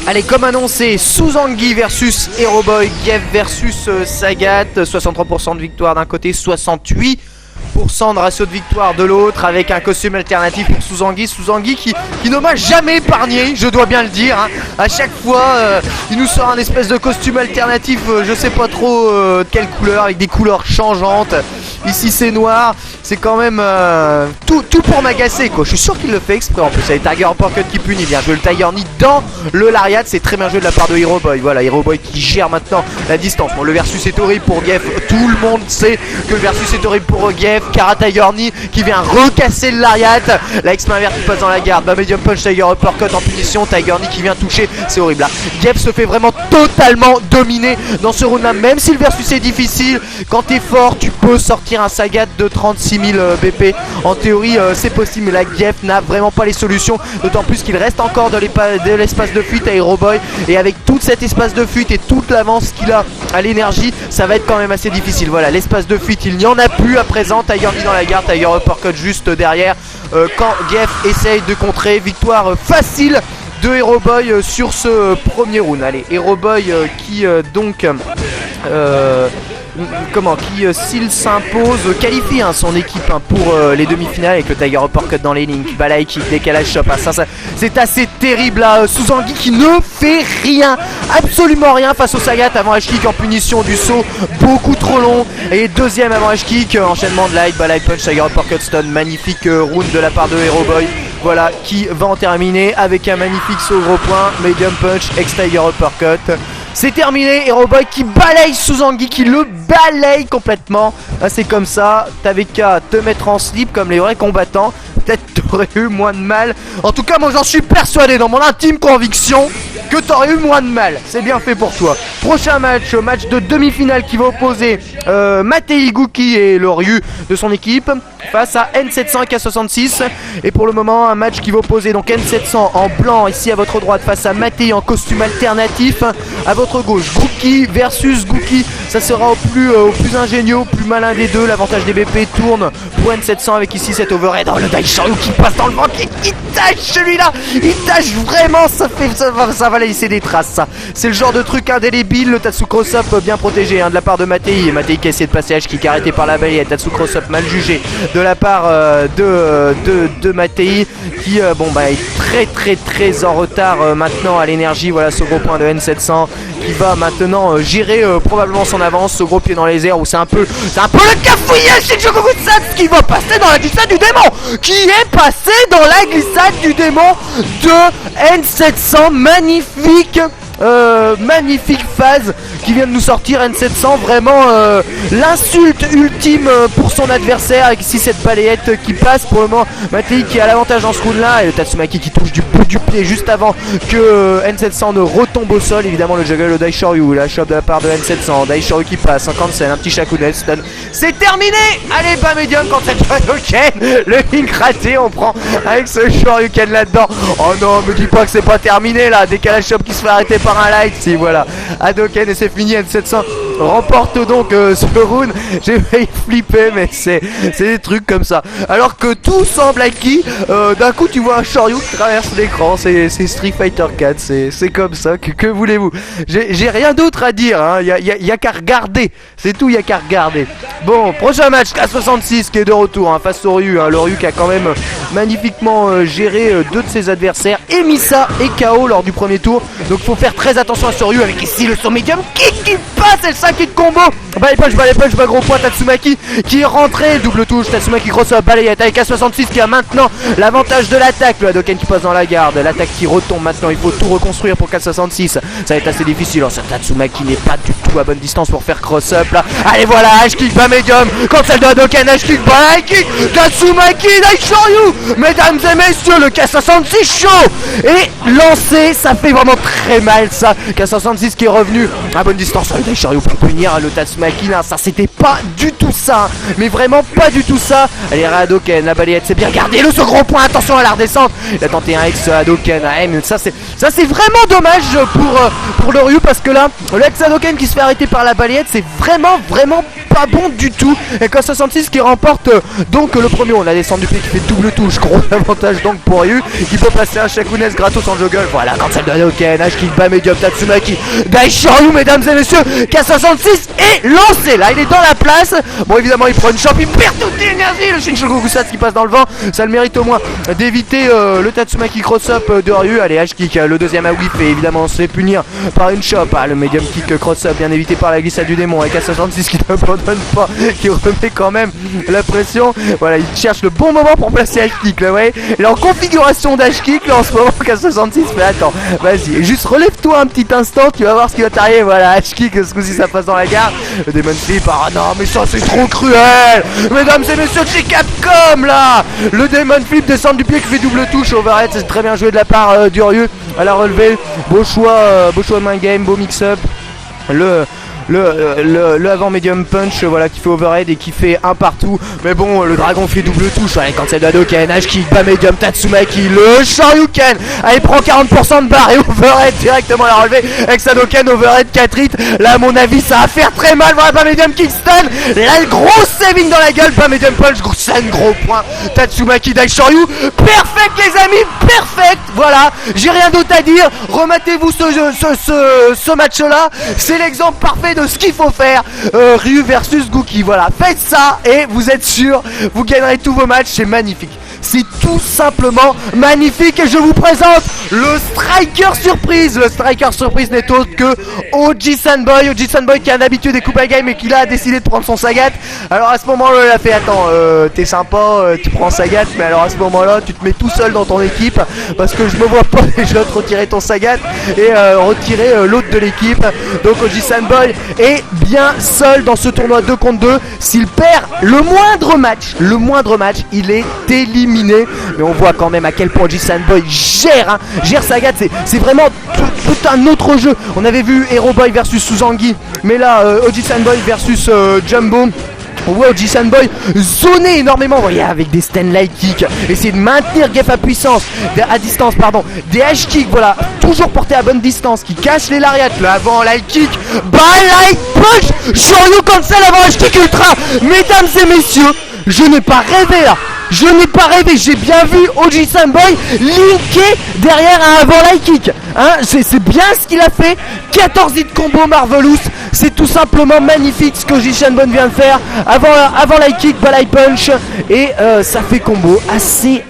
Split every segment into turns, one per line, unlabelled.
Allez, comme annoncé, Suzangi versus Heroboy, Gef versus Sagat, 63% de victoire d'un côté, 68% de ratio de victoire de l'autre, avec un costume alternatif pour Suzangi. Suzangi qui ne m'a jamais épargné, je dois bien le dire, hein. À chaque fois, il nous sort un espèce de costume alternatif, je sais pas trop de quelle couleur, avec des couleurs changeantes. Ici c'est noir, c'est quand même tout pour m'agacer quoi. Je suis sûr qu'il le fait exprès en plus. Il y a les Tiger Uppercut qui punit bien joué le Tiger Knee dans le lariat. C'est très bien joué de la part de Heroboy. Voilà, Heroboy qui gère maintenant la distance. Bon, le versus est horrible pour Gef. Tout le monde sait que le versus est horrible pour Gef. Kara Tiger Knee qui vient recasser le lariat. La X-main verte qui passe dans la garde. Bas medium punch, Tiger Uppercut en punition. Tiger Knee qui vient toucher. C'est horrible là. Gef se fait vraiment totalement dominer dans ce round là. Même si le versus est difficile, quand t'es fort, tu peux sortir un Sagat de 36 000 BP. En théorie c'est possible, mais la Gef n'a vraiment pas les solutions, d'autant plus qu'il reste encore de l'espace de fuite à Heroboy, et avec tout cet espace de fuite et toute l'avance qu'il a à l'énergie, ça va être quand même assez difficile. Voilà, l'espace de fuite il n'y en a plus à présent. Tiger Knee dans la garde, Tiger Uppercut juste derrière quand Gef essaye de contrer. Victoire facile de Heroboy sur ce premier round. Allez, Heroboy qui s'il s'impose, qualifie son équipe pour les demi-finales avec le Tiger Uppercut dans les lignes, balai kick, décalage chop. Ça c'est assez terrible là. Suzangi qui ne fait rien, absolument rien face au Sagat. Avant H-kick en punition du saut, beaucoup trop long. Et deuxième avant H-kick, enchaînement de light, balai punch, Tiger Uppercut stun. Magnifique round de la part de Heroboy. Voilà, qui va en terminer avec un magnifique saut gros point, medium punch, ex-Tiger Uppercut. C'est terminé, Heroboy qui balaye Suzangi, qui le balaye complètement. Ah, c'est comme ça, t'avais qu'à te mettre en slip comme les vrais combattants. Peut-être t'aurais eu moins de mal. En tout cas, moi j'en suis persuadé dans mon intime conviction que t'aurais eu moins de mal. C'est bien fait pour toi. Prochain match, match de demi-finale qui va opposer Matei Gouki et le Ryu de son équipe face à N700 et K66. Et pour le moment, un match qui va opposer donc N700 en blanc ici à votre droite face à Matei en costume alternatif. À votre gauche, Gouki versus Gouki. Ça sera au plus ingénieux, au plus malin des deux. L'avantage des BP tourne pour N700 avec ici cet overhead. Oh, le Daishoyu qui passe dans le ventre, il tâche celui-là. Il tâche vraiment, ça va laisser des traces ça. C'est le genre de truc indélébile. Le Tatsu Cross-Up bien protégé de la part de Matei. Matei qui a essayé de passer H-kick arrêté par la balayette. Tatsu Cross-Up mal jugé de la part de Matei qui est très en retard maintenant à l'énergie. Voilà ce gros point de N700 qui va maintenant gérer probablement son avance. Ce gros pied dans les airs où c'est un peu le cafouillage chez Shogoku-san qui va passer dans la glissade du démon, qui est passé dans la glissade du démon de N700. Magnifique phase qui vient de nous sortir. N700 vraiment l'insulte ultime pour son adversaire, avec ici cette balayette qui passe. Pour le moment Matei qui a l'avantage dans ce round là, et le Tatsumaki qui touche du bout du pied juste avant que N700 ne retombe au sol. Évidemment le juggle, le Daishoyu, la shop de la part de N700, Daishoyu qui passe, 50 un petit shakunet stun. C'est terminé. Allez, bas médium quand cette Shoryuken, le link raté, on prend avec ce Shoryuken là dedans. Oh non, me dis pas que c'est pas terminé là. Décalage shop qui se fait arrêter par un light. Si voilà, Hadoken et c'est fini. N700 remporte donc ce round. J'ai failli flipper, mais c'est des trucs comme ça. Alors que tout semble acquis, d'un coup tu vois un Shoryu qui traverse l'écran. C'est Street Fighter 4, c'est comme ça. Que voulez-vous? J'ai rien d'autre à dire, hein. Y a qu'à regarder, c'est tout, y a qu'à regarder. Bon, prochain match, K66 qui est de retour face au Ryu, le Ryu qui a quand même magnifiquement géré deux de ses adversaires, Emisa et KO lors du premier tour. Donc faut faire très attention à ce Ryu avec ici le saut médium qui passe, et le 5 hit combo. Balai punch, bas gros point, Tatsumaki qui est rentré, double touche, Tatsumaki grosse balayette avec K66 qui a maintenant l'avantage de l'attaque. Le Hadoken qui passe dans la garde, l'attaque qui retombe maintenant, il faut tout reconstruire pour K66. Ça va être assez difficile, ce Tatsumaki n'est pas du tout à bonne distance pour faire cross-up là. Allez voilà, H-kick bas médium, quand celle de Hadoken, H-kick, balai kick, Tatsumaki, Daishoyu. Mesdames et messieurs, le K66 chaud et lancé, ça fait vraiment très mal ça. K66 qui est revenu à bonne distance, le Daishoyu pour punir le Tatsumaki là, ça c'était pas du tout ça, mais vraiment pas du tout ça. Allez, Hadoken, la balayette c'est bien gardé, le second point, attention à la redescente. Il a tenté un ex Hadoken, mais ça c'est vraiment dommage pour le Ryu, parce que là le ex Hadoken qui se fait arrêter par la balayette, c'est vraiment pas bon du tout. Et K66 qui remporte donc le premier. On a descendu pied qui fait double touche. Gros avantage donc pour Ryu qui peut passer un Shakunes gratos en juggle. Voilà, cancel de Hadoken, H-Kick, bas médium, Tatsumaki, Daishoryu, mesdames et messieurs. K66 est lancé. Là, il est dans la place. Bon, évidemment, il prend une champ, il perd toute l'énergie. Le Shinshoku Gusatsu qui passe dans le vent. Ça le mérite au moins d'éviter le Tatsumaki cross-up de Ryu. Allez, H-Kick, le deuxième à whip. Et évidemment, on se fait punir par une chop. Ah, le medium kick cross-up, bien évité par la glissade du démon. Et K66 qui n'abandonne pas, qui remet quand même la pression. Voilà, il cherche le bon moment pour placer H-Kick. Là, ouais. Il est en configuration d'H-Kick là en ce moment. K66, mais attends, vas-y, juste relève-toi un petit instant. Tu vas voir ce qui va t'arriver. Voilà, H-Kick, ce coup-ci ça passe dans la gare. Le Demon Flip, ah non, mais ça c'est trop cruel. Mesdames et messieurs, chez Capcom là, le Demon Flip descend du pied qui fait double touche. Overhead, c'est très bien joué de la part d'Uryu à la relevée. Beau choix main game, beau mix-up. Le avant medium punch voilà qui fait overhead et qui fait un partout. Mais bon, le dragon fait double touche. Allez, quand c'est de Hadoken, H-Kick, bas medium, Tatsumaki, le Shoryuken. Allez, prend 40% de barre et overhead directement à la relevée. Avec Hadoken, overhead 4 hits. Là, à mon avis, ça va faire très mal. Voilà, bas medium kickstun. Là, le gros saving dans la gueule. Bas medium punch, gros point. Tatsumaki, Daishoryu. Perfect, les amis, perfect. Voilà, j'ai rien d'autre à dire. Rematez-vous ce match-là. C'est l'exemple parfait de ce qu'il faut faire. Ryu versus Gouki, voilà, faites ça et vous êtes sûr, vous gagnerez tous vos matchs, c'est magnifique. C'est tout simplement magnifique et je vous présente le Striker Surprise. Le Striker Surprise n'est autre que OG Sunboy. OG Sunboy qui a l'habitude des coupes à game et qui là a décidé de prendre son Sagat. Alors à ce moment-là, il a fait attends, t'es sympa, tu prends Sagat, mais alors à ce moment-là, tu te mets tout seul dans ton équipe parce que je me vois pas déjà te retirer ton Sagat et retirer l'autre de l'équipe. Donc OG Sunboy est bien seul dans ce tournoi 2 contre 2. S'il perd le moindre match, il est éliminé. Mais on voit quand même à quel point OG Sunboy gère Sagat. C'est vraiment tout un autre jeu. On avait vu Hero Boy versus Suzangi, mais là OG Sunboy versus Jumbo. Ouais, OG Sunboy zonait énormément, vous voyez, avec des stand light kick, essayer de maintenir Geff à puissance, à distance, pardon, des H-kick, voilà, toujours porté à bonne distance, qui cache les lariats, le avant, light kick, light punch, Shoryu cancel avant H-kick ultra, mesdames et messieurs, je n'ai pas rêvé là. Je n'ai pas rêvé, j'ai bien vu OG Sunboy linker derrière un avant light kick. Hein, c'est bien ce qu'il a fait. 14 hits combo Marvelous. C'est tout simplement magnifique ce que OG Sunboy vient de faire. Avant light kick, light punch. Et ça fait combo assez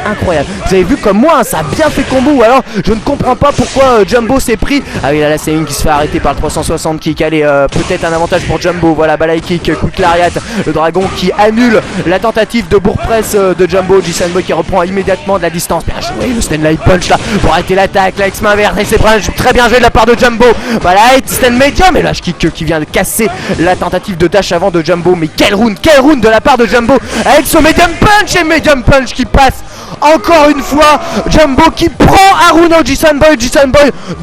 incroyable. Vous avez vu comme moi, hein, ça a bien fait combo. Ou alors je ne comprends pas pourquoi Jumbo s'est pris. Ah oui, là c'est une qui se fait arrêter par le 360 kick. Allez, peut-être un avantage pour Jumbo. Voilà, light kick, quick lariat. Le dragon qui annule la tentative de bourre de Jumbo. OG Sunboy qui reprend immédiatement de la distance. Bien joué, le stand light punch là pour arrêter l'attaque. La X-main verte et c'est très bien joué de la part de Jumbo. Voilà, stand medium et là kick qui vient de casser la tentative de dash avant de Jumbo. Mais quel round de la part de Jumbo avec son medium punch et medium punch qui passe. Encore une fois, Jumbo qui prend Haruna OG Sunboy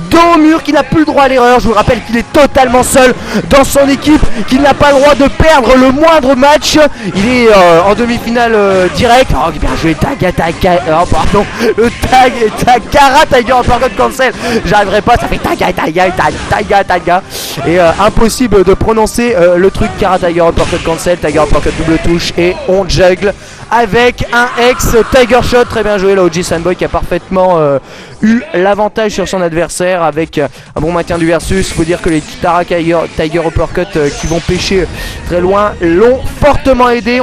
dos au mur, qui n'a plus le droit à l'erreur. Je vous rappelle qu'il est totalement seul dans son équipe, qu'il n'a pas le droit de perdre le moindre match. Il est en demi-finale direct. Oh, bien joué, oh, pardon, le Tagara Tiger Uppercut cancel. J'arriverai pas, ça fait Taga. Et impossible de prononcer le truc Kara Tiger Uppercut cancel, Tiger Uppercut double touche et on juggle avec un ex Tiger Shot. Très bien joué là, OG Sunboy qui a parfaitement eu l'avantage sur son adversaire avec un bon maintien du versus. Faut dire que les Tiger Uppercut qui vont pêcher très loin l'ont fortement aidé.